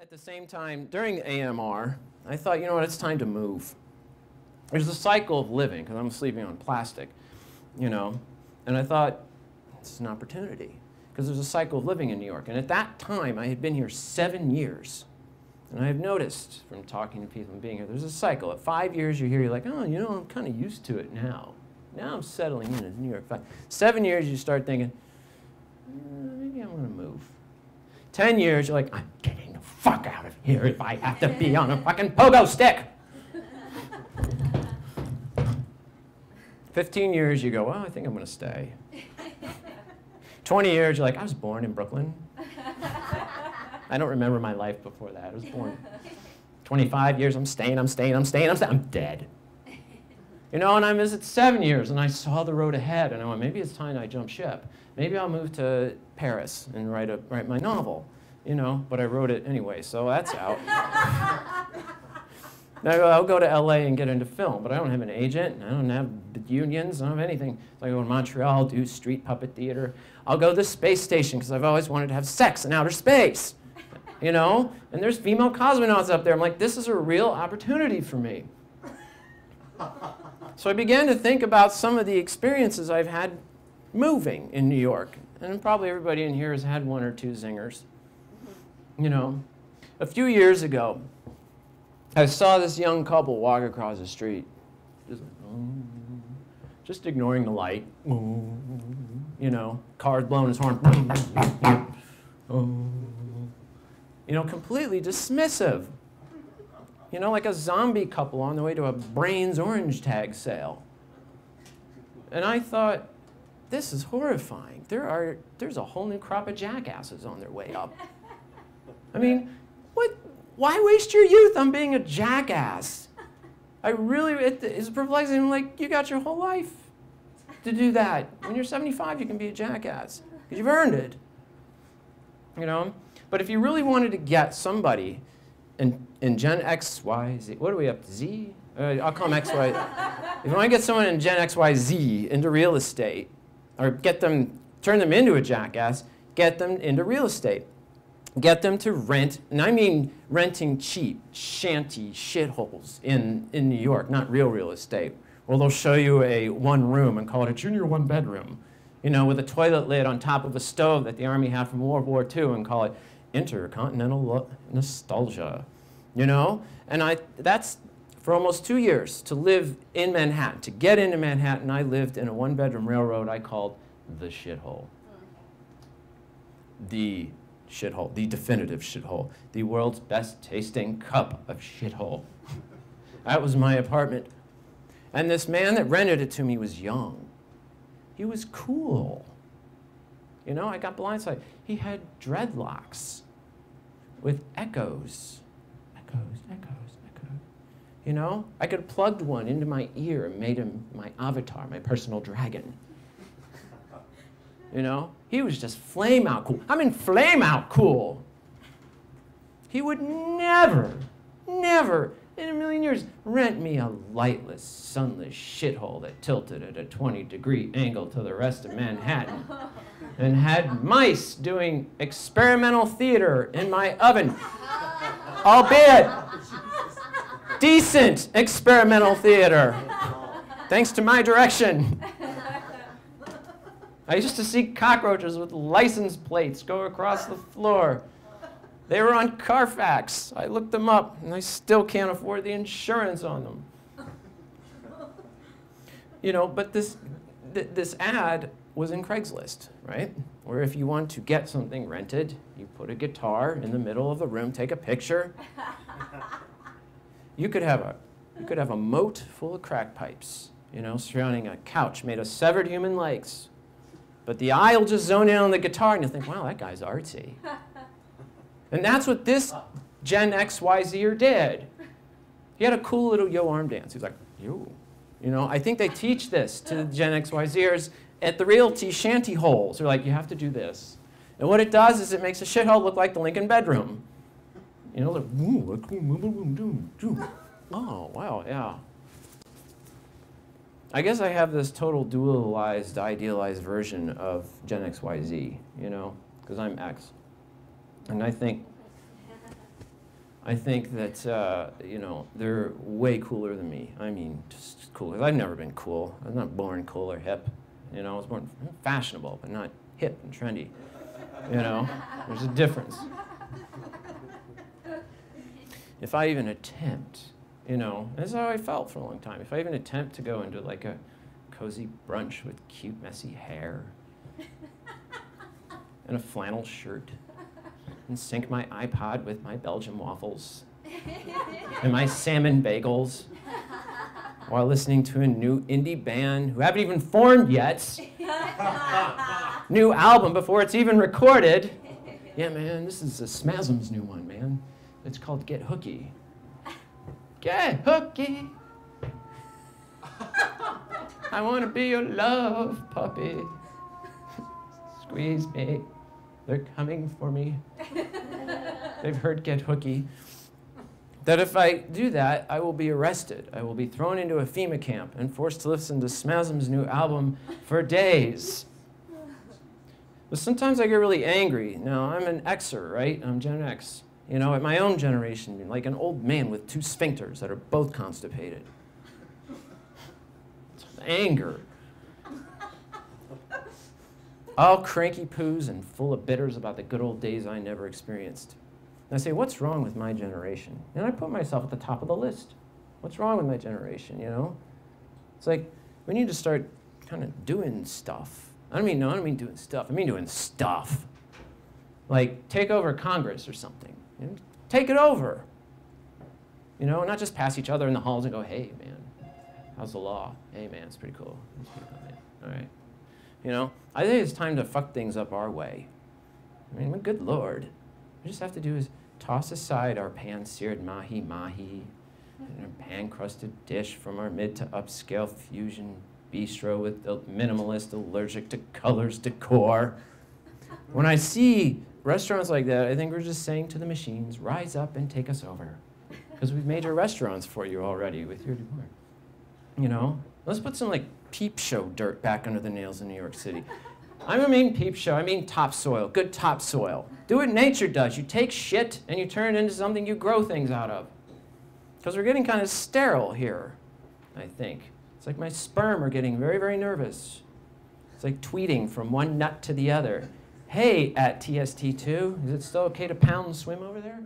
At the same time, during AMR, I thought, you know what, it's time to move. There's a cycle of living, because I'm sleeping on plastic, you know, and I thought, it's an opportunity, because there's a cycle of living in New York. And at that time, I had been here 7 years. And I have noticed from talking to people and being here, there's a cycle. At 5 years, you're here, you're like, oh, you know, I'm kind of used to it now. Now I'm settling in New York. 7 years, you start thinking, maybe I want to move. 10 years, you're like, I'm getting the fuck out of here if I have to be on a fucking pogo stick. 15 years, you go, well, I think I'm going to stay. 20 years, you're like, I was born in Brooklyn. I don't remember my life before that. I was born. 25 years, I'm staying. I'm dead. You know, and I was at 7 years, and I saw the road ahead, and I went, maybe it's time I jump ship. Maybe I'll move to Paris and write my novel, you know, but I wrote it anyway, so that's out. Now I'll go to LA and get into film, but I don't have an agent, I don't have unions, I don't have anything. So I go to Montreal, do street puppet theater. I'll go to the space station because I've always wanted to have sex in outer space, you know? And there's female cosmonauts up there. I'm like, this is a real opportunity for me. So I began to think about some of the experiences I've had moving in New York. And probably everybody in here has had one or two zingers. You know, a few years ago, I saw this young couple walk across the street, just ignoring the light. You know, cars blowing his horn. You know, completely dismissive. You know, like a zombie couple on the way to a Brains orange tag sale. And I thought, this is horrifying. There's a whole new crop of jackasses on their way up. I mean, why waste your youth on being a jackass? It's perplexing. I'm like, you got your whole life to do that. When you're 75, you can be a jackass, because you've earned it. You know? But if you really wanted to get somebody in Gen X, Y, Z, what are we up to, Z? I'll call them X, Y. If you want to get someone in Gen X, Y, Z into real estate, or turn them into a jackass, get them into real estate. Get them to rent, and I mean renting cheap, shanty shitholes in New York, not real estate, where they'll show you a one room and call it a junior one bedroom, you know, with a toilet lid on top of a stove that the Army had from World War II and call it intercontinental nostalgia, you know? And that's for almost 2 years to live in Manhattan. To get into Manhattan, I lived in a one-bedroom railroad I called the shithole. The shithole, the definitive shithole, the world's best tasting cup of shithole. That was my apartment. And this man that rented it to me was young. He was cool. You know, I got blindsided. He had dreadlocks with echoes. Echoes. You know, I could have plugged one into my ear and made him my avatar, my personal dragon. You know, he was just flame out cool. I mean, flame out cool. He would never in a million years rent me a lightless, sunless shithole that tilted at a 20-degree angle to the rest of Manhattan and had mice doing experimental theater in my oven, albeit decent experimental theater, thanks to my direction. I used to see cockroaches with license plates go across the floor. They were on Carfax. I looked them up, and I still can't afford the insurance on them. You know, but this ad was in Craigslist, right? Where if you want to get something rented, you put a guitar in the middle of the room, take a picture. You could have a moat full of crack pipes, you know, surrounding a couch made of severed human legs. But the eye will just zone in on the guitar, and you'll think, wow, that guy's artsy. And that's what this Gen X, Y, Zer did. He had a cool little yo arm dance. He was like, yo. You know, I think they teach this to the Gen X, Y, Zers at the realty shanty holes. They're like, you have to do this. And what it does is it makes a shithole look like the Lincoln bedroom. You know, like, oh, wow, yeah. I guess I have this total dualized, idealized version of Gen X, Y, Z, you know, because I'm X. And I think I think that, you know, they're way cooler than me. I mean, just cooler. I've never been cool. I was not born cool or hip. You know, I was born fashionable, but not hip and trendy. You know, there's a difference. If I even attempt, you know, this is how I felt for a long time. If I even attempt to go into like a cozy brunch with cute, messy hair and a flannel shirt and sync my iPod with my Belgian waffles and my salmon bagels while listening to a new indie band who haven't even formed yet, new album before it's even recorded. Yeah, man, this is Smazm's new one, man. It's called Get Hooky. Get hooky. I want to be your love puppy. Squeeze me. They're coming for me. They've heard Get Hooky. That if I do that, I will be arrested. I will be thrown into a FEMA camp and forced to listen to Smazm's new album for days. But sometimes I get really angry. Now, I'm an Xer, right? I'm Gen X. You know, at my own generation, like an old man with two sphincters that are both constipated. It's anger. All cranky poos and full of bitters about the good old days I never experienced. And I say, what's wrong with my generation? And I put myself at the top of the list. What's wrong with my generation, you know? It's like, we need to start kind of doing stuff. I don't mean doing stuff. I mean doing stuff. Like, take over Congress or something. You know, take it over. You know, not just pass each other in the halls and go, hey, man, how's the law? Hey, man, it's pretty cool. It's pretty cool, man. All right. You know, I think it's time to fuck things up our way. I mean, good Lord. We just have to do is toss aside our pan-seared mahi-mahi and our pan-crusted dish from our mid to upscale fusion bistro with the minimalist allergic to colors decor. When I see restaurants like that, I think we're just saying to the machines, rise up and take us over. Because we've made your restaurants for you already with your decor. You know? Let's put some like peep show dirt back under the nails in New York City. I don't mean peep show, I mean topsoil, good topsoil. Do what nature does. You take shit and you turn it into something you grow things out of. Because we're getting kind of sterile here, I think. It's like my sperm are getting very, very nervous. It's like tweeting from one nut to the other. Hey, at TST2, is it still okay to pound and swim over there?